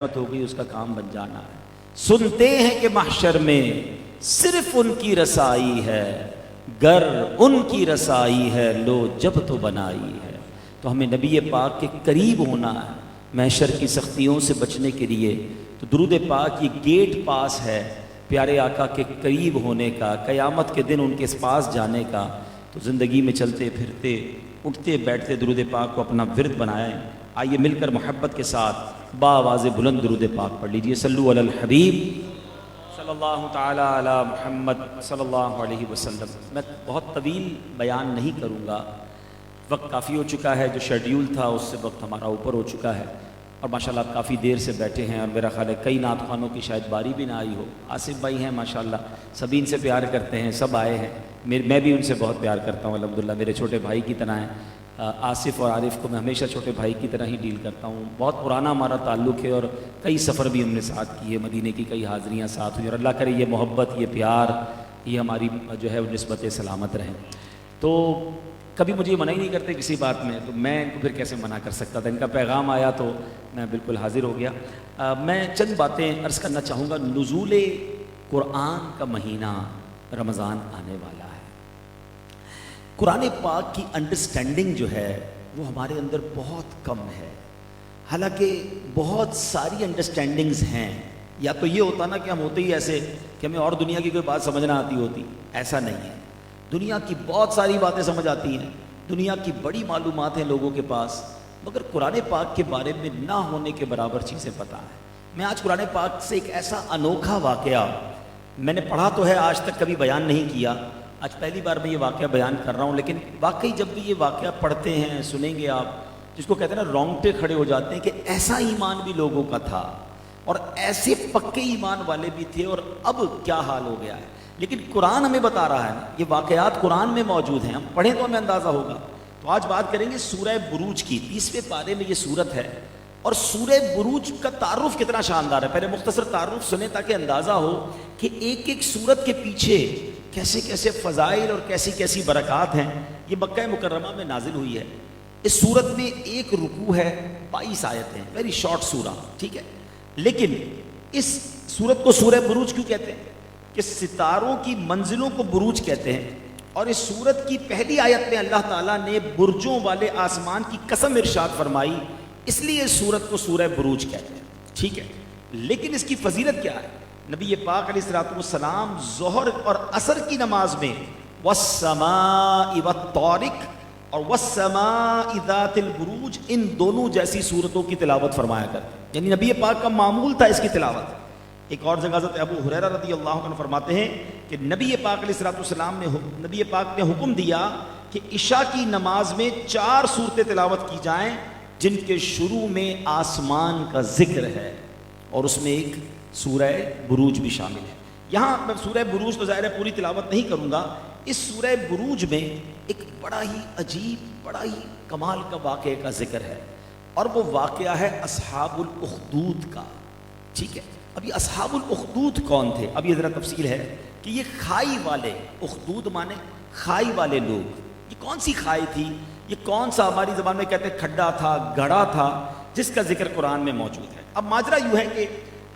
ہوگی اس کا کام بن جانا ہے۔ سنتے ہیں کہ محشر میں صرف ان کی رسائی ہے، گر ان کی رسائی ہے لو جب تو بنائی ہے۔ تو ہمیں نبی پاک کے قریب ہونا ہے محشر کی سختیوں سے بچنے کے لیے۔ تو درود پاک یہ گیٹ پاس ہے پیارے آقا کے قریب ہونے کا، قیامت کے دن ان کے پاس جانے کا۔ تو زندگی میں چلتے پھرتے اٹھتے بیٹھتے درود پاک کو اپنا ورد بنائیں۔ آئیے مل کر محبت کے ساتھ باواز بلند درود پاک پڑھ لیجئے۔ صلو علی الحبیب صلی اللہ تعالی علی محمد صلی اللہ علیہ وسلم۔ میں بہت طویل بیان نہیں کروں گا، وقت کافی ہو چکا ہے، جو شیڈیول تھا اس سے وقت ہمارا اوپر ہو چکا ہے، اور ماشاءاللہ آپ کافی دیر سے بیٹھے ہیں، اور میرا خیال ہے کئی نعت خوانوں کی شاید باری بھی نہ آئی ہو۔ آصف بھائی ہیں ماشاءاللہ، سبھی ان سے پیار کرتے ہیں، سب آئے ہیں، میں بھی ان سے بہت پیار کرتا ہوں الحمدللہ، میرے چھوٹے بھائی کی طرح ہیں۔ آصف اور عارف کو میں ہمیشہ چھوٹے بھائی کی طرح ہی ڈیل کرتا ہوں، بہت پرانا ہمارا تعلق ہے، اور کئی سفر بھی ہم نے ساتھ کیے، مدینے کی کئی حاضریاں ساتھ ہوئی، اور اللہ کرے یہ محبت، یہ پیار، یہ ہماری جو ہے نسبت سلامت رہیں۔ تو کبھی مجھے منع ہی نہیں کرتے کسی بات میں، تو میں ان کو پھر کیسے منع کر سکتا تھا؟ ان کا پیغام آیا تو میں بالکل حاضر ہو گیا۔ میں چند باتیں عرض کرنا چاہوں گا۔ نزول قرآن کا مہینہ رمضان آنے والا ہے۔ قرآن پاک کی انڈرسٹینڈنگ جو ہے وہ ہمارے اندر بہت کم ہے، حالانکہ بہت ساری انڈرسٹینڈنگز ہیں۔ یا تو یہ ہوتا نا کہ ہم ہوتے ہی ایسے کہ ہمیں اور دنیا کی کوئی بات سمجھنا آتی ہوتی، ایسا نہیں ہے۔ دنیا کی بہت ساری باتیں سمجھ آتی ہیں، دنیا کی بڑی معلومات ہیں لوگوں کے پاس، مگر قرآن پاک کے بارے میں نہ ہونے کے برابر چیزیں پتہ ہیں۔ میں آج قرآن پاک سے ایک ایسا انوکھا واقعہ، میں نے پڑھا تو ہے، آج تک کبھی بیان نہیں کیا، آج پہلی بار میں یہ واقعہ بیان کر رہا ہوں، لیکن واقعی جب بھی یہ واقعہ پڑھتے ہیں، سنیں گے آپ، جس کو کہتے ہیں نا رونگٹے کھڑے ہو جاتے ہیں کہ ایسا ایمان بھی لوگوں کا تھا، اور ایسے پکے ایمان والے بھی تھے، اور اب کیا حال ہو گیا ہے۔ لیکن قرآن ہمیں بتا رہا ہے، یہ واقعات قرآن میں موجود ہیں، ہم پڑھیں تو ہمیں اندازہ ہوگا۔ تو آج بات کریں گے سورہ بروج کی، 30ویں پارے میں یہ سورت ہے، اور سورہ بروج کا تعارف کتنا شاندار ہے۔ پہلے مختصر تعارف سنیں تاکہ اندازہ ہو کہ ایک ایک سورت کے پیچھے کیسے کیسے فضائل اور کیسی کیسی برکات ہیں۔ یہ مکہ مکرمہ میں نازل ہوئی ہے۔ اس سورت میں ایک رکوع ہے، 22 آیتیں، ویری شارٹ سورہ، ٹھیک ہے۔ لیکن اس سورت کو سورہ بروج کیوں کہتے ہیں؟ کہ ستاروں کی منزلوں کو بروج کہتے ہیں، اور اس سورت کی پہلی آیت میں اللہ تعالیٰ نے برجوں والے آسمان کی قسم ارشاد فرمائی، اس لیے اس سورت کو سورہ بروج کہتے ہیں، ٹھیک ہے۔ لیکن اس کی فضیلت کیا ہے؟ نبی پاک علیہ الصلوۃ والسلام ظہر اور عصر کی نماز میں والسماء والطارق اور والسماء ذات البروج، ان دونوں جیسی صورتوں کی تلاوت فرمایا کرتے ہیں، یعنی نبی پاک کا معمول تھا اس کی تلاوت۔ ایک اور جگہ حضرت ابو ہریرہ رضی اللہ عنہ فرماتے ہیں کہ نبی پاک علیہ الصلوۃ والسلام نے نبی پاک نے حکم دیا کہ عشاء کی نماز میں 4 صورتیں تلاوت کی جائیں جن کے شروع میں آسمان کا ذکر ہے، اور اس میں ایک سورہ بروج بھی شامل ہے۔ یہاں میں سورہ بروج تو ظاہر ہے پوری تلاوت نہیں کروں گا، اس سورہ بروج میں ایک بڑا ہی عجیب، بڑا ہی کمال کا واقعے کا ذکر ہے، اور وہ واقعہ ہے اصحاب الاخدود کا، ٹھیک ہے۔ اب یہ اصحاب الاخدود کون تھے؟ اب یہ ذرا تفصیل ہے کہ یہ کھائی والے، اخدود مانے کھائی والے لوگ، یہ کون سی کھائی تھی؟ یہ کون سا، ہماری زبان میں کہتے ہیں کھڈا تھا، گڑھا تھا، جس کا ذکر قرآن میں موجود ہے۔ اب ماجرا یوں ہے کہ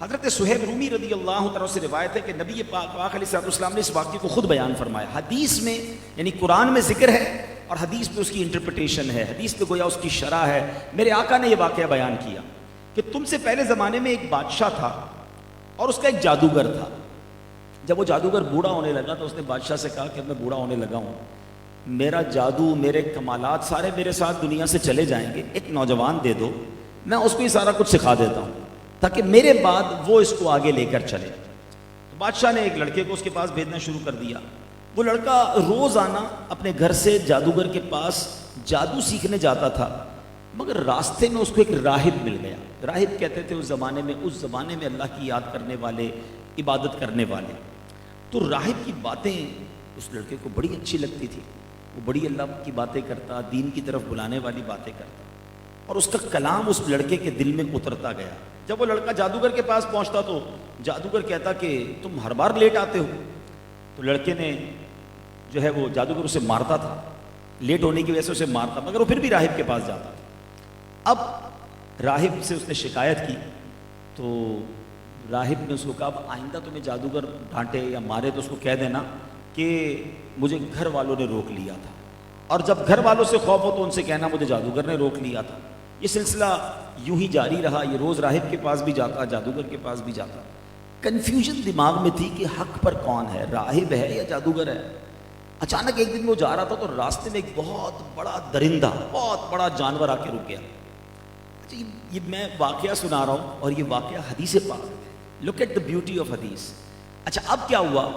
حضرت صہیب رومی رضی اللہ تعالیٰ سے روایت ہے کہ نبی پاک علیہ الصلوۃ والسلام نے اس واقعے کو خود بیان فرمایا۔ حدیث میں یعنی قرآن میں ذکر ہے، اور حدیث میں اس کی انٹرپریٹیشن ہے، حدیث میں گویا اس کی شرح ہے۔ میرے آقا نے یہ واقعہ بیان کیا کہ تم سے پہلے زمانے میں ایک بادشاہ تھا، اور اس کا ایک جادوگر تھا۔ جب وہ جادوگر بوڑھا ہونے لگا تو اس نے بادشاہ سے کہا کہ اب میں بوڑھا ہونے لگا ہوں، میرا جادو، میرے کمالات سارے میرے ساتھ دنیا سے چلے جائیں گے، ایک نوجوان دے دو، میں اس کو یہ سارا کچھ سکھا دیتا ہوں تاکہ میرے بعد وہ اس کو آگے لے کر چلے۔ تو بادشاہ نے ایک لڑکے کو اس کے پاس بھیجنا شروع کر دیا۔ وہ لڑکا روزانہ اپنے گھر سے جادوگر کے پاس جادو سیکھنے جاتا تھا، مگر راستے میں اس کو ایک راہب مل گیا۔ راہب کہتے تھے اس زمانے میں اللہ کی یاد کرنے والے، عبادت کرنے والے۔ تو راہب کی باتیں اس لڑکے کو بڑی اچھی لگتی تھی، وہ بڑی اللہ کی باتیں کرتا، دین کی طرف بلانے والی باتیں کرتا، اور اس کا کلام اس لڑکے کے دل میں اترتا گیا۔ جب وہ لڑکا جادوگر کے پاس پہنچتا تو جادوگر کہتا کہ تم ہر بار لیٹ آتے ہو۔ تو لڑکے نے جو ہے وہ جادوگر اسے مارتا تھا، لیٹ ہونے کی وجہ سے اسے مارتا، مگر وہ پھر بھی راہب کے پاس جاتا تھا۔ اب راہب سے اس نے شکایت کی تو راہب نے اس کو کہا اب آئندہ تمہیں جادوگر ڈانٹے یا مارے تو اس کو کہہ دینا کہ مجھے گھر والوں نے روک لیا تھا، اور جب گھر والوں سے خوف ہو تو ان سے کہنا مجھے جادوگر نے روک لیا تھا۔ یہ سلسلہ یوں ہی جاری رہا، یہ روز راہب کے پاس بھی جاتا، جادوگر کے پاس بھی جاتا۔ کنفیوژن دماغ میں تھی کہ حق پر کون ہے، راہب ہے یا جادوگر ہے۔ اچانک ایک دن وہ جا رہا تھا تو راستے میں ایک بہت بڑا درندہ، بہت بڑا جانور آ کے رک گیا۔ اچھا یہ میں واقعہ سنا رہا ہوں اور یہ واقعہ حدیث پاک، look at the beauty of حدیث۔ اچھا اب کیا ہوا،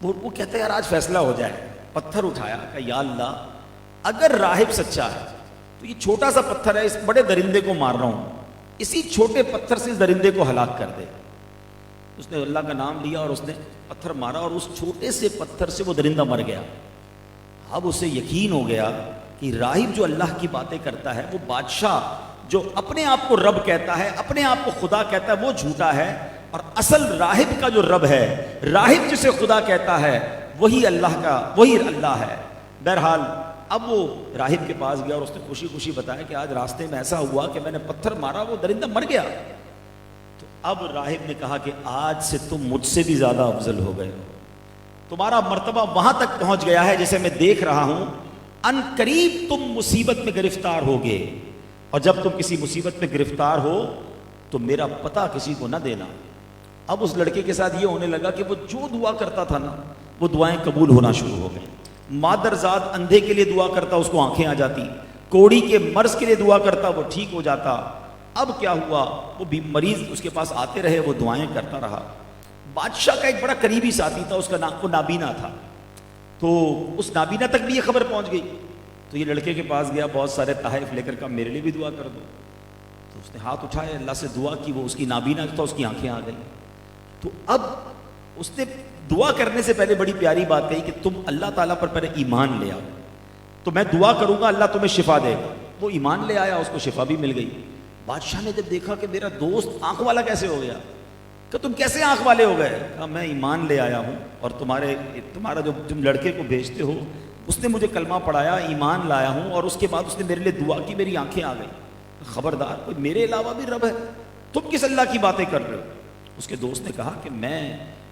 وہ کہتا ہے یار آج فیصلہ ہو جائے۔ پتھر اٹھایا کہ یا اللہ اگر راہب سچا ہے تو یہ چھوٹا سا پتھر ہے، اس بڑے درندے کو مار رہا ہوں، اسی چھوٹے پتھر سے اس درندے کو ہلاک کر دے۔ اس نے اللہ کا نام لیا اور اس نے پتھر مارا اور اس چھوٹے سے پتھر سے وہ درندہ مر گیا۔ اب اسے یقین ہو گیا کہ راہب جو اللہ کی باتیں کرتا ہے، وہ بادشاہ جو اپنے آپ کو رب کہتا ہے، اپنے آپ کو خدا کہتا ہے، وہ جھوٹا ہے، اور اصل راہب کا جو رب ہے، راہب جسے خدا کہتا ہے، وہی اللہ ہے۔ بہرحال اب وہ راہب کے پاس گیا اور اس نے خوشی خوشی بتایا کہ آج راستے میں ایسا ہوا کہ میں نے پتھر مارا، وہ درندہ مر گیا۔ تو اب راہب نے کہا کہ آج سے تم مجھ سے بھی زیادہ افضل ہو گئے ہو، تمہارا مرتبہ وہاں تک پہنچ گیا ہے جسے میں دیکھ رہا ہوں، ان قریب تم مصیبت میں گرفتار ہوگے، اور جب تم کسی مصیبت میں گرفتار ہو تو میرا پتہ کسی کو نہ دینا۔ اب اس لڑکے کے ساتھ یہ ہونے لگا کہ وہ جو دعا کرتا تھا نا، وہ دعائیں قبول ہونا شروع ہو گئیں۔ مادرزاد اندھے کے لیے دعا کرتا، اس کو آنکھیں آ جاتی، کوڑی کے مرض کے لیے دعا کرتا، وہ ٹھیک ہو جاتا۔ اب کیا ہوا، وہ بھی مریض اس کے پاس آتے رہے، وہ دعائیں کرتا رہا۔ بادشاہ کا ایک بڑا قریبی ساتھی تھا، اس کا نام وہ نابینا تھا، تو اس نابینا تک بھی یہ خبر پہنچ گئی۔ تو یہ لڑکے کے پاس گیا، بہت سارے تحائف لے کر کہا میرے لیے بھی دعا کر دو۔ تو اس نے ہاتھ اٹھائے، اللہ سے دعا کی، وہ اس کی نابینا تھا، اس کی آنکھیں آ گئیں۔ تو اب اس نے دعا کرنے سے پہلے بڑی پیاری بات کہی کہ تم اللہ تعالیٰ پر پہلے ایمان لے آؤ، تو میں دعا کروں گا اللہ تمہیں شفا دے گا۔ وہ ایمان لے آیا، اس کو شفا بھی مل گئی۔ بادشاہ نے جب دیکھا کہ میرا دوست آنکھ والا کیسے ہو گیا، کہ تم کیسے آنکھ والے ہو گئے؟ کہا میں ایمان لے آیا ہوں، اور تمہارا جو تم لڑکے کو بھیجتے ہو اس نے مجھے کلمہ پڑھایا، ایمان لایا ہوں، اور اس کے بعد اس نے میرے لیے دعا کی، میری آنکھیں آ گئیں۔ خبردار، کوئی میرے علاوہ بھی رب ہے، تم کس اللہ کی باتیں کر رہے ہو؟ اس کے دوست نے کہا کہ میں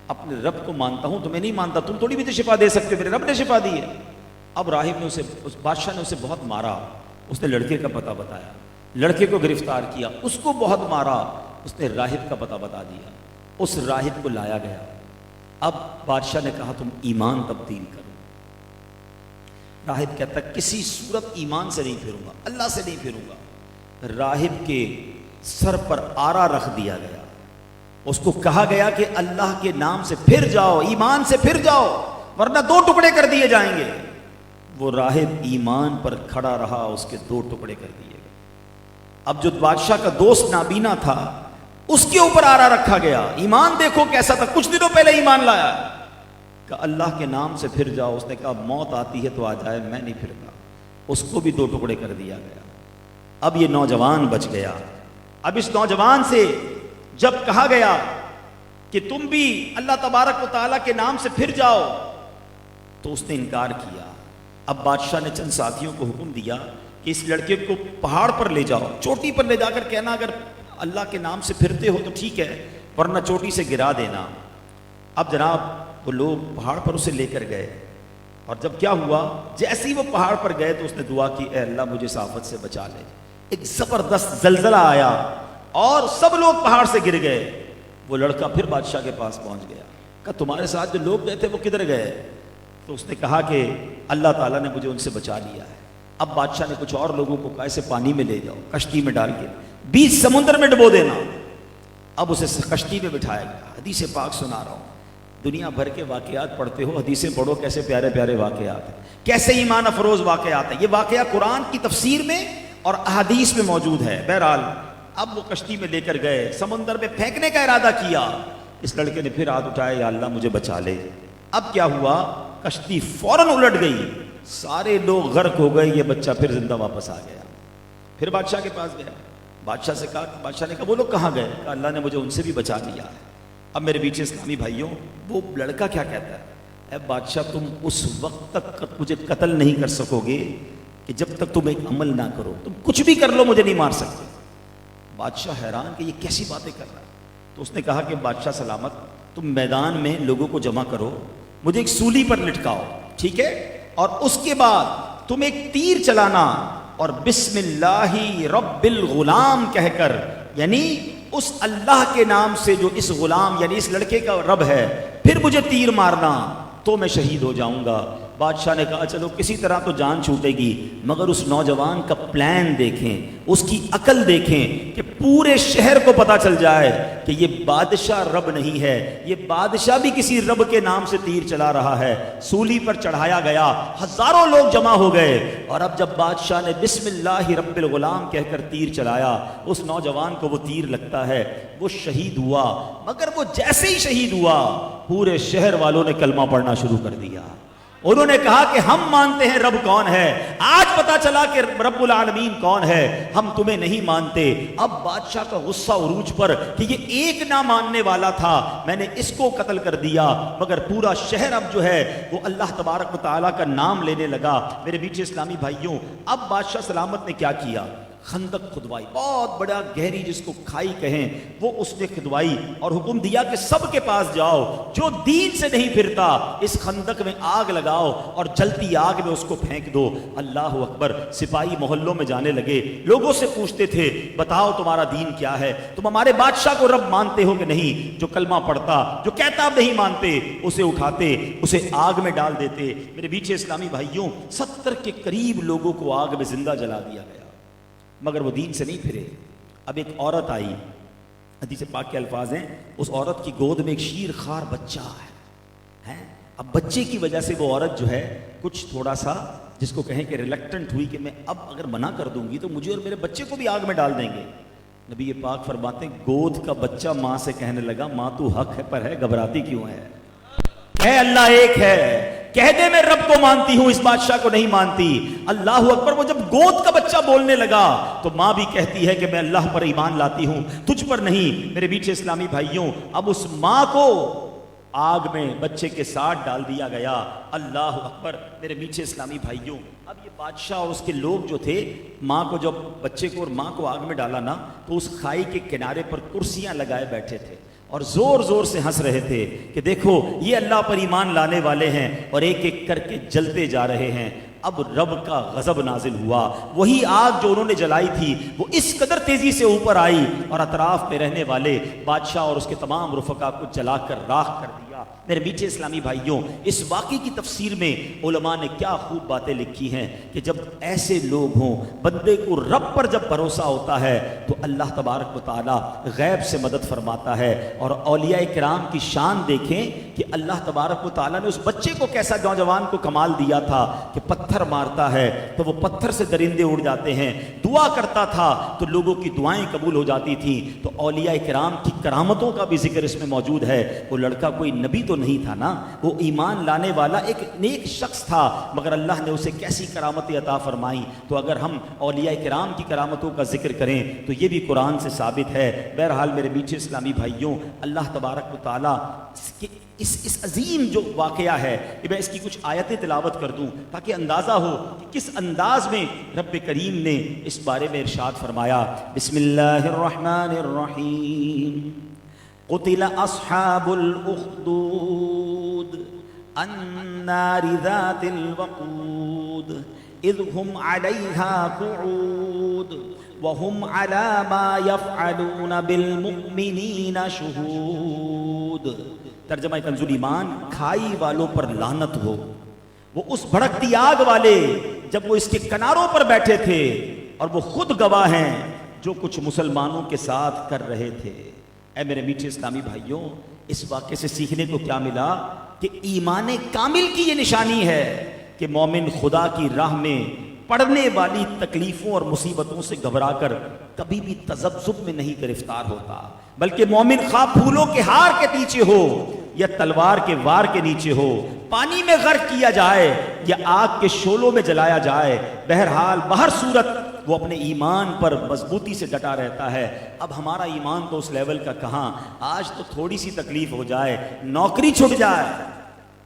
اپنے رب کو مانتا ہوں، تمہیں نہیں مانتا، تم تھوڑی بھی تو شفا دے سکتے ہو، میرے رب نے شفا دی ہے۔ اب راہب نے اس بادشاہ نے اسے بہت مارا، اس نے لڑکے کا پتہ بتایا، لڑکے کو گرفتار کیا، اس کو بہت مارا، اس نے راہب کا پتہ بتا دیا، اس راہب کو لایا گیا۔ اب بادشاہ نے کہا تم ایمان تبدیل کرو۔ راہب کہتا کسی صورت ایمان سے نہیں پھروں گا، اللہ سے نہیں پھروں گا۔ راہب کے سر پر آرا رکھ دیا گیا، اس کو کہا گیا کہ اللہ کے نام سے پھر جاؤ، ایمان سے پھر جاؤ، ورنہ دو ٹکڑے کر دیے جائیں گے۔ وہ راہب ایمان پر کھڑا رہا، اس کے دو ٹکڑے کر دیے گئے۔ اب جو بادشاہ کا دوست نابینا تھا، اس کے اوپر آرا رکھا گیا، ایمان دیکھو کیسا تھا، کچھ دنوں پہلے ایمان لایا، کہ اللہ کے نام سے پھر جاؤ۔ اس نے کہا موت آتی ہے تو آ جائے، میں نہیں پھرتا۔ اس کو بھی دو ٹکڑے کر دیا گیا۔ اب یہ نوجوان بچ گیا۔ اب اس نوجوان سے جب کہا گیا کہ تم بھی اللہ تبارک و تعالیٰ کے نام سے پھر جاؤ، تو اس نے انکار کیا۔ اب بادشاہ نے چند ساتھیوں کو حکم دیا کہ اس لڑکے کو پہاڑ پر لے جاؤ، چوٹی پر لے جا کر کہنا اگر اللہ کے نام سے پھرتے ہو تو ٹھیک ہے، ورنہ چوٹی سے گرا دینا۔ اب جناب وہ لوگ پہاڑ پر اسے لے کر گئے، اور جب کیا ہوا، جیسے ہی وہ پہاڑ پر گئے تو اس نے دعا کی اے اللہ مجھے اس آفت سے بچا لے۔ ایک زبردست زلزلہ آیا اور سب لوگ پہاڑ سے گر گئے۔ وہ لڑکا پھر بادشاہ کے پاس پہنچ گیا، کہا تمہارے ساتھ جو لوگ گئے تھے وہ کدھر گئے؟ تو اس نے کہا کہ اللہ تعالیٰ نے مجھے ان سے بچا لیا ہے۔ اب بادشاہ نے کچھ اور لوگوں کو کہا اسے پانی میں لے جاؤ، کشتی میں ڈال کے بیچ سمندر میں ڈبو دینا۔ اب اسے کشتی میں بٹھایا گیا۔ حدیث پاک سنا رہا ہوں، دنیا بھر کے واقعات پڑھتے ہو، حدیثیں پڑھو، کیسے پیارے پیارے واقعات ہیں، کیسے ایمان افروز واقعات ہیں۔ یہ واقعہ قرآن کی تفسیر میں اور احادیث میں موجود ہے۔ بہرحال اب وہ کشتی میں لے کر گئے، سمندر میں پھینکنے کا ارادہ کیا۔ اس لڑکے نے پھر ہاتھ اٹھایا یا اللہ مجھے بچا لے۔ اب کیا ہوا، کشتی فوراً الٹ گئی، سارے لوگ غرق ہو گئے، یہ بچہ پھر زندہ واپس آ گیا۔ پھر بادشاہ کے پاس گیا، بادشاہ سے کہا، بادشاہ نے کہا وہ لوگ کہاں گئے؟ کہا اللہ نے مجھے ان سے بھی بچا لیا ہے۔ اب میرے بیچ اسلامی بھائیوں، وہ لڑکا کیا کہتا ہے، اے بادشاہ تم اس وقت تک مجھے قتل نہیں کر سکو گے کہ جب تک تم ایک عمل نہ کرو، تم کچھ بھی کر لو مجھے نہیں مار سکتے۔ بادشاہ حیران کہ یہ کیسی باتیں کر رہا ہے. تو اس نے کہا کہ بادشاہ سلامت، تم میدان میں لوگوں کو جمع کرو، مجھے ایک سولی پر لٹکاؤ، ٹھیک ہے، اور اس کے بعد تم ایک تیر چلانا اور بسم اللہ رب الغلام کہہ کر، یعنی اس اللہ کے نام سے جو اس غلام یعنی اس لڑکے کا رب ہے، پھر مجھے تیر مارنا تو میں شہید ہو جاؤں گا. بادشاہ نے کہا چلو کسی طرح تو جان چھوٹے گی، مگر اس نوجوان کا پلان دیکھیں، اس کی عقل دیکھیں کہ پورے شہر کو پتا چل جائے کہ یہ بادشاہ رب نہیں ہے، یہ بادشاہ بھی کسی رب کے نام سے تیر چلا رہا ہے. سولی پر چڑھایا گیا، ہزاروں لوگ جمع ہو گئے، اور اب جب بادشاہ نے بسم اللہ رب الغلام کہہ کر تیر چلایا، اس نوجوان کو وہ تیر لگتا ہے، وہ شہید ہوا. مگر وہ جیسے ہی شہید ہوا، پورے شہر والوں نے کلمہ پڑھنا شروع کر دیا. انہوں نے کہا کہ ہم مانتے ہیں رب کون ہے، آج پتا چلا کہ رب العالمین کون ہے، ہم تمہیں نہیں مانتے. اب بادشاہ کا غصہ عروج پر کہ یہ ایک نہ ماننے والا تھا، میں نے اس کو قتل کر دیا، مگر پورا شہر اب جو ہے وہ اللہ تبارک و تعالیٰ کا نام لینے لگا. میرے میٹھے اسلامی بھائیوں، اب بادشاہ سلامت نے کیا کیا؟ خندق کھدوائی، بہت بڑا گہری جس کو کھائی کہیں، وہ اس نے کھدوائی اور حکم دیا کہ سب کے پاس جاؤ، جو دین سے نہیں پھرتا اس خندق میں آگ لگاؤ اور جلتی آگ میں اس کو پھینک دو. اللہ اکبر. سپاہی محلوں میں جانے لگے، لوگوں سے پوچھتے تھے بتاؤ تمہارا دین کیا ہے، تم ہمارے بادشاہ کو رب مانتے ہو کہ نہیں؟ جو کلمہ پڑھتا، جو کہتا اب نہیں مانتے، اسے اٹھاتے، اسے آگ میں ڈال دیتے. میرے میٹھے اسلامی بھائیوں، 70 کے قریب لوگوں کو آگ میں زندہ جلا دیا گیا، مگر وہ دین سے نہیں پھرے. اب ایک عورت آئی، حدیث پاک کے الفاظ ہیں، اس عورت کی گود میں ایک شیر خوار بچہ ہے. اب بچے کی وجہ سے وہ عورت جو ہے کچھ تھوڑا سا جس کو کہیں کہ ریلیکٹنٹ ہوئی کہ میں اب اگر منع کر دوں گی تو مجھے اور میرے بچے کو بھی آگ میں ڈال دیں گے. نبی پاک فرماتے ہیں گود کا بچہ ماں سے کہنے لگا ماں تو حق ہے پر ہے، گھبراتی کیوں ہے اللہ ایک ہے، کہہ دے میں رب کو مانتی ہوں، اس بادشاہ کو نہیں مانتی. اللہ اکبر. وہ جب گود کا بچہ بولنے لگا تو ماں بھی کہتی ہے کہ میں اللہ پر ایمان لاتی ہوں، تجھ پر نہیں. میرے میٹھے اسلامی بھائیوں، اب اس ماں کو آگ میں بچے کے ساتھ ڈال دیا گیا. اللہ اکبر. میرے میٹھے اسلامی بھائیوں، اب یہ بادشاہ اور اس کے لوگ جو تھے، ماں کو جب بچے کو اور ماں کو آگ میں ڈالا نا تو اس کھائی کے کنارے پر کرسیاں لگائے بیٹھے تھے اور زور زور سے ہنس رہے تھے کہ دیکھو یہ اللہ پر ایمان لانے والے ہیں اور ایک ایک کر کے جلتے جا رہے ہیں. اب رب کا غضب نازل ہوا، وہی آگ جو انہوں نے جلائی تھی وہ اس قدر تیزی سے اوپر آئی اور اطراف میں رہنے والے بادشاہ اور اس کے تمام رفقا کو جلا کر راکھ کر دیا. میرے میٹھے اسلامی بھائیوں، اس واقعے کی تفسیر میں علماء نے کیا خوب باتیں لکھی ہیں کہ جب ایسے لوگ ہوں، بندے کو رب پر جب بھروسہ ہوتا ہے تو اللہ تبارک و تعالی غیب سے مدد فرماتا ہے. اور اولیاء کرام کی شان دیکھیں کہ اللہ تبارک و تعالی نے اس بچے کو کیسا نوجوان کو کمال دیا تھا کہ پتھر مارتا ہے تو وہ پتھر سے درندے اڑ جاتے ہیں، دعا کرتا تھا تو لوگوں کی دعائیں قبول ہو جاتی تھیں. تو اولیاء کرام کی کرامتوں کا بھی ذکر اس میں موجود ہے. وہ لڑکا کوئی نبی تو نہیں تھا نا، وہ ایمان لانے والا ایک نیک شخص تھا، مگر اللہ نے اسے کیسی کرامتیں عطا فرمائیں. تو اگر ہم اولیاء کرام کی کرامتوں کا ذکر کریں تو یہ بھی قرآن سے ثابت ہے. بہرحال میرے میٹھے اسلامی بھائیوں، اللہ تبارک و تعالی اس عظیم جو واقعہ ہے کہ میں اس کی کچھ آیتیں تلاوت کر دوں تاکہ اندازہ ہو کہ کس انداز میں رب کریم نے اس بارے میں ارشاد فرمایا. بسم اللہ الرحمن الرحیم. قتل اصحاب الاخدود النار ذات الوقود اذ هم علیہا قعود وهم على ما يفعلون بالمؤمنین شہود. ترجمہ کنز ایمان، کھائی والوں پر لعنت ہو، وہ اس بھڑکتی آگ والے جب وہ اس کے کناروں پر بیٹھے تھے اور وہ خود گواہ ہیں جو کچھ مسلمانوں کے ساتھ کر رہے تھے. اے میرے میٹھے اسلامی بھائیوں، اس واقعے سے سیکھنے کو کیا ملا کہ ایمان کامل کی یہ نشانی ہے کہ مومن خدا کی راہ میں پڑنے والی تکلیفوں اور مصیبتوں سے گھبرا کر کبھی بھی تذبذب میں نہیں گرفتار ہوتا، بلکہ مومن خواہ پھولوں کے ہار کے نیچے ہو یا تلوار کے وار کے نیچے ہو، پانی میں غرق کیا جائے یا آگ کے شعلوں میں جلایا جائے، بہرحال بہر صورت وہ اپنے ایمان پر مضبوطی سے ڈٹا رہتا ہے. اب ہمارا ایمان تو اس لیول کا کہاں، آج تو تھوڑی سی تکلیف ہو جائے، نوکری چھٹ جائے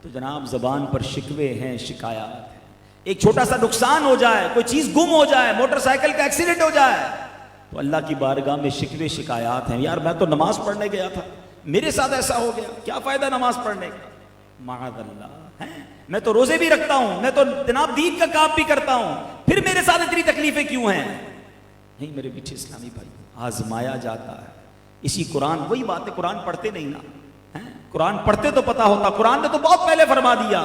تو جناب زبان پر شکوے ہیں، شکایات ہیں. ایک چھوٹا سا نقصان ہو جائے، کوئی چیز گم ہو جائے، موٹر سائیکل کا ایکسیڈنٹ ہو جائے تو اللہ کی بارگاہ میں شکوے شکایات ہیں، یار میں تو نماز پڑھنے گیا تھا، میرے ساتھ ایسا ہو گیا، کیا فائدہ نماز پڑھنے کا، معاذ اللہ، میں تو روزے بھی رکھتا ہوں، میں تو جناب دین کا کام بھی کرتا ہوں، پھر میرے ساتھ اتنی تکلیفیں کیوں ہیں؟ نہیں میرے میٹھے اسلامی بھائی، آزمایا جاتا ہے۔ اسی قرآن، وہی بات ہے، قرآن پڑھتے نہیں نا، قرآن پڑھتے تو پتا ہوتا، قرآن نے تو بہت پہلے فرما دیا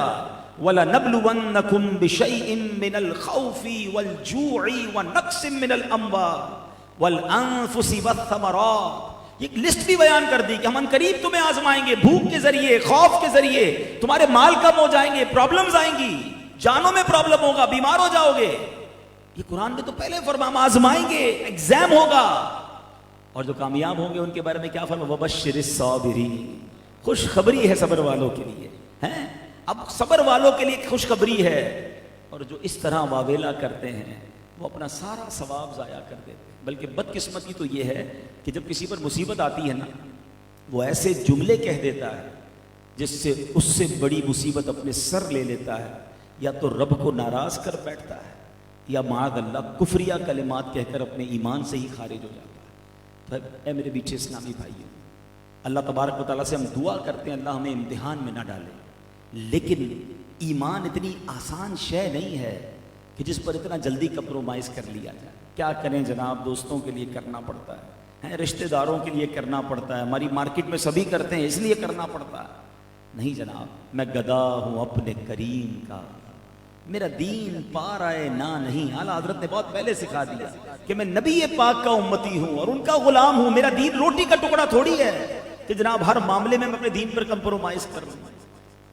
وَلَنَبْلُوَنَّكُمْ بِشَيْءٍ مِّنَ الْخَوْفِ وَالْجُوعِ وَنَقْصٍ مِّنَ الْأَمْوَالِ وَالْأَنفُسِ وَالثَّمَرَاتِ، ایک لسٹ بھی بیان کر دی کہ ہم عنقریب تمہیں آزمائیں گے، بھوک کے ذریعے، خوف کے ذریعے، تمہارے مال کم ہو جائیں گے، پرابلمز آئیں گی، جانوں میں پرابلم ہوگا، بیمار ہو جاؤ گے۔ یہ قرآن نے تو پہلے فرمایا ہم آزمائیں گے، ایگزام ہوگا، اور جو کامیاب ہوں گے ان کے بارے میں کیا فرمایا؟ وَبَشِّرِ الصَّابِرِينَ، خوشخبری ہے صبر والوں کے لیے، ہیں اب صبر والوں کے لیے خوشخبری ہے، اور جو اس طرح واویلا کرتے ہیں وہ اپنا سارا ثواب ضائع کر دیتے ہیں۔ بلکہ بدقسمتی تو یہ ہے کہ جب کسی پر مصیبت آتی ہے نا، وہ ایسے جملے کہہ دیتا ہے جس سے اس سے بڑی مصیبت اپنے سر لے لیتا ہے، یا تو رب کو ناراض کر بیٹھتا ہے، یا معاذ اللہ کفریہ کلمات کہہ کر اپنے ایمان سے ہی خارج ہو جاتا ہے۔ تو اے میرے میٹھے اسلامی بھائیوں، اللہ تبارک و تعالیٰ سے ہم دعا کرتے ہیں اللہ ہمیں امتحان میں نہ ڈالے، لیکن ایمان اتنی آسان شے نہیں ہے کہ جس پر اتنا جلدی کمپرومائز کر لیا جائے۔ کیا کریں جناب، دوستوں کے لیے کرنا پڑتا ہے، رشتہ داروں کے لیے کرنا پڑتا ہے، ہماری مارکیٹ میں سبھی کرتے ہیں اس لیے کرنا پڑتا ہے۔ نہیں جناب، میں گدا ہوں اپنے کریم کا، میرا دین پار آئے نہ نہیں۔ اعلیٰ حضرت نے بہت پہلے سکھا دیا کہ میں نبی پاک کا امتی ہوں اور ان کا غلام ہوں، میرا دین روٹی کا ٹکڑا تھوڑی ہے کہ جناب ہر معاملے میں اپنے دین پر کمپرومائز کر رہا ہوں۔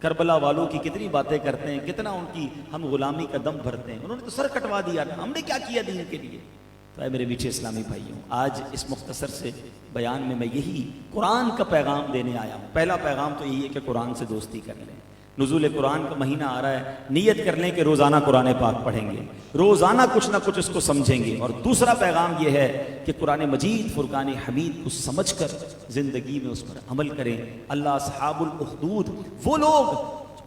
کربلا والوں کی کتنی باتیں کرتے ہیں، کتنا ان کی ہم غلامی کا دم بھرتے ہیں، انہوں نے تو سر کٹوا دیا نا، ہم نے کیا کیا دین کے لیے؟ تو اے میرے میٹھے اسلامی بھائیوں، آج اس مختصر سے بیان میں یہی قرآن کا پیغام دینے آیا ہوں۔ پہلا پیغام تو یہی ہے کہ قرآن سے دوستی کر لیں۔ نزول قرآن کا مہینہ آ رہا ہے، نیت کر لیں کہ روزانہ قرآن پاک پڑھیں گے، روزانہ کچھ نہ کچھ اس کو سمجھیں گے۔ اور دوسرا پیغام یہ ہے کہ قرآن مجید فرقان حمید کو سمجھ کر زندگی میں اس پر عمل کریں۔ اللہ اصحاب الاخدود، وہ لوگ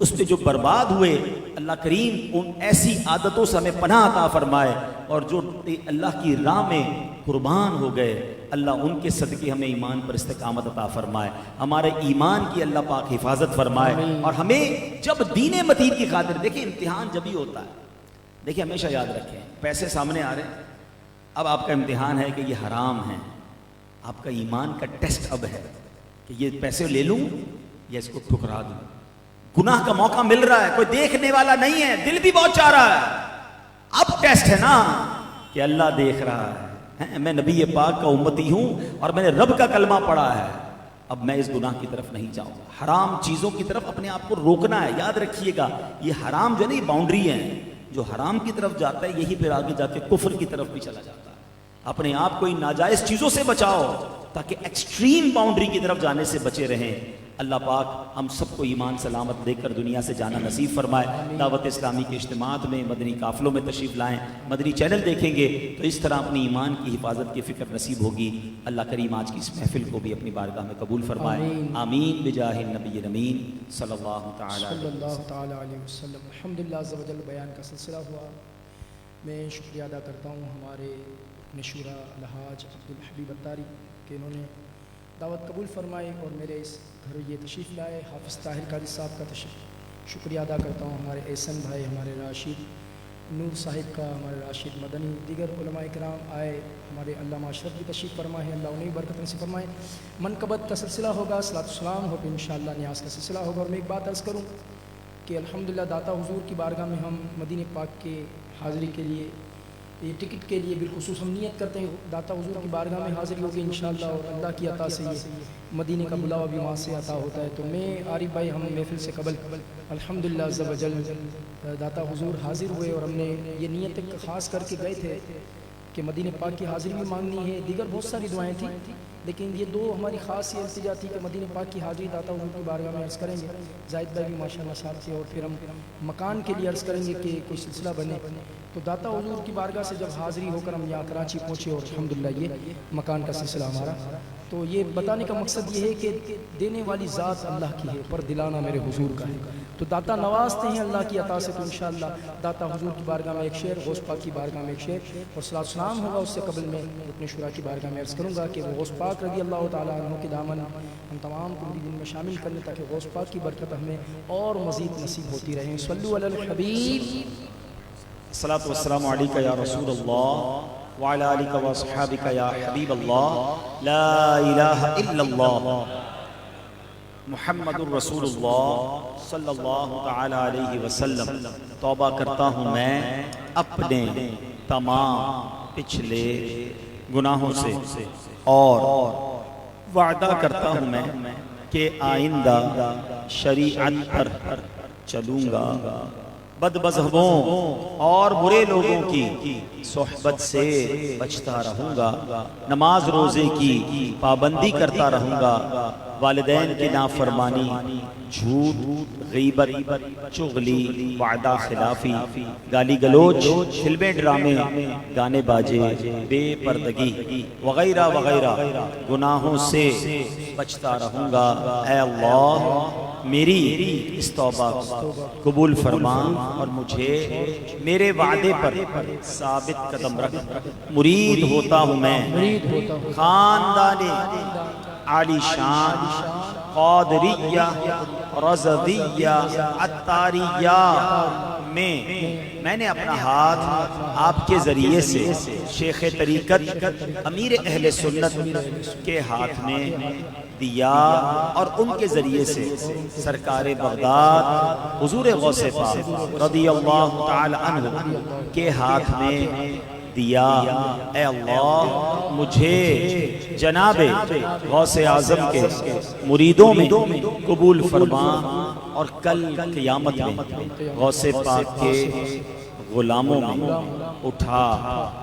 اس پہ جو برباد ہوئے، اللہ کریم ان ایسی عادتوں سے ہمیں پناہ عطا فرمائے، اور جو اللہ کی راہ میں قربان ہو گئے، اللہ ان کے صدقے ہمیں ایمان پر استقامت عطا فرمائے، ہمارے ایمان کی اللہ پاک حفاظت فرمائے، اور ہمیں جب دین متین کی خاطر، دیکھیں امتحان جب ہی ہوتا ہے، دیکھیں ہمیشہ یاد رکھیں، پیسے سامنے آ رہے ہیں، اب آپ کا امتحان ہے کہ یہ حرام ہے، آپ کا ایمان کا ٹیسٹ اب ہے کہ یہ پیسے لے لوں یا اس کو ٹھکرا دوں۔ گناہ کا موقع مل رہا ہے، کوئی دیکھنے والا نہیں ہے، دل بھی بہت چاہ رہا ہے، اب ٹیسٹ ہے نا کہ اللہ دیکھ رہا ہے، میں نبی پاک کا امتی ہوں اور میں نے رب کا کلمہ پڑھا ہے، اب میں اس گناہ کی طرف نہیں جاؤں گا۔ حرام چیزوں کی طرف اپنے آپ کو روکنا ہے، یاد رکھیے گا، یہ حرام جو ہے نا، یہ باؤنڈری ہے، جو حرام کی طرف جاتا ہے یہی پھر آگے جا کے کفر کی طرف بھی چلا جاتا ہے۔ اپنے آپ کو ان ناجائز چیزوں سے بچاؤ تاکہ ایکسٹریم باؤنڈری کی طرف جانے سے بچے رہیں۔ اللہ پاک ہم سب کو ایمان سلامت دے کر دنیا سے جانا نصیب فرمائے۔ دعوت اسلامی کے اجتماعات میں، مدنی قافلوں میں تشریف لائیں، مدنی چینل دیکھیں گے تو اس طرح اپنی ایمان کی حفاظت کی فکر نصیب ہوگی۔ اللہ کریم آج کی اس محفل کو بھی اپنی بارگاہ میں قبول فرمائے، آمین بجاہ النبی الامین صلی اللہ تعالی علیہ وسلم۔ الحمدللہ عز و جل بیان کا سلسلہ ہوا، میں شکریہ ادا کرتا ہوں ہمارے نشورہ الحاج عبدالحبیب اتاری کہ انہوں نے دعوت قبول فرمائی اور میرے اس گھر یہ تشریف لائے۔ حافظ طاہر قادری صاحب کا شکریہ ادا کرتا ہوں، ہمارے احسن بھائی، ہمارے راشد نور صاحب کا، ہمارے راشد مدنی، دیگر علماء کرام آئے، ہمارے علامہ اشرف بھی تشریف فرمائے، اللہ انہیں برکت نصیب فرمائے۔ منقبت کا سلسلہ ہوگا، صلاۃ السلام ہو پہ انشاءاللہ نیاز کا سلسلہ ہوگا۔ اور میں ایک بات عرض کروں کہ الحمدللہ داتا حضور کی بارگاہ میں ہم مدینہ پاک کے حاضری کے لیے، یہ ٹکٹ کے لیے بالخصوص ہم نیت کرتے ہیں داتا حضور کی بارگاہ میں حاضری ہوگی انشاءاللہ، اور اللہ کی عطا سے یہ مدینے کا بلاوا بھی وہاں سے عطا ہوتا ہے۔ تو میں عارف بھائی، ہم محفل سے قبل الحمدللہ عز و جل داتا حضور حاضر ہوئے، اور ہم نے یہ نیت خاص کر کے گئے تھے کہ مدینہ پاک کی حاضری بھی مانگنی ہے، دیگر بہت ساری دعائیں تھیں، لیکن یہ دو ہماری خاص یہ التجا تھی کہ مدینہ پاک کی حاضری داتا حضور کی بارگاہ میں عرض کریں گے۔ زاہد بھائی بھی ماشاءاللہ صاحب تھے، اور پھر ہم مکان کے لیے عرض کریں گے کہ کوئی سلسلہ بنے۔ تو داتا حضور کی بارگاہ سے جب حاضری ہو کر ہم یہاں کراچی پہنچے، اور الحمدللہ یہ مکان کا سلسلہ ہمارا، تو یہ بتانے کا مقصد یہ ہے کہ دینے والی ذات اللہ کی ہے، پر دلانا میرے حضور کا ہے۔ تو داتا نوازتے ہیں اللہ کی عطا سے، تو انشاءاللہ داتا حضور کی بارگاہ میں ایک شعر، غوث پاک کی بارگاہ میں ایک شعر اور صلاۃ و سلام ہوگا۔ اس سے قبل میں اپنے شورا کی بارگاہ میں عرض کروں گا کہ وہ غوث پاک رضی اللہ تعالیٰ عنہ کے دامن ہم تمام کو دن میں شامل کر لیں، تاکہ غوث پاک کی برکت ہمیں اور مزید نصیب ہوتی رہیں۔ صلو علی الحبیب۔ الصلاۃ والسلام علیک یا رسول اللہ وعلی آلک و اصحابک یا حبیب اللہ، لا الہ الا اللہ محمد الرسول اللہ صلی اللہ تعالی علیہ وسلم۔ توبہ کرتا ہوں میں اپنے تمام پچھلے گناہوں سے، اور وعدہ کرتا ہوں میں کہ آئندہ شریعت پر چلوں گا، بد مذہبوں اور برے لوگوں کی صحبت سے بچتا رہوں گا، نماز روزے کی پابندی کرتا رہوں گا، والدین کی نافرمانی، جھوٹ، غیبت، چغلی، وعدہ خلافی، گالی گلوچ، فلمیں ڈرامے، گانے باجے، بے پردگی وغیرہ وغیرہ گناہوں سے بچتا رہوں گا۔ اے اللہ میری اس توبہ کو قبول فرما اور مجھے میرے وعدے پر ثابت قدم رکھ۔ مرید ہوتا ہوں میں خاندان عالی شان قادریہ رضویہ عطاریہ میں نے اپنا ہاتھ آپ کے ذریعے سے شیخ طریقت امیر اہل سنت کے ہاتھ میں دیا، اور ان کے ذریعے سے سرکار بغداد حضور غوث پاک رضی اللہ تعالی عنہ کے ہاتھ میں دیا۔ اے اللہ مجھے جناب غوث اعظم کے مریدوں میں قبول فرما، اور کل قیامت میں غوث پاک کے غلاموں میں اٹھا۔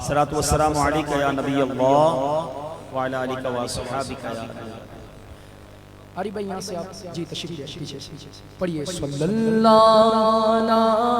صلاۃ والسلام علیک یا نبی اللہ وعلی آلک و اصحابک یا علی بھائی یہاں سے آپ جی تشریف پیچھے پڑھیے۔ صلی اللہ علیہ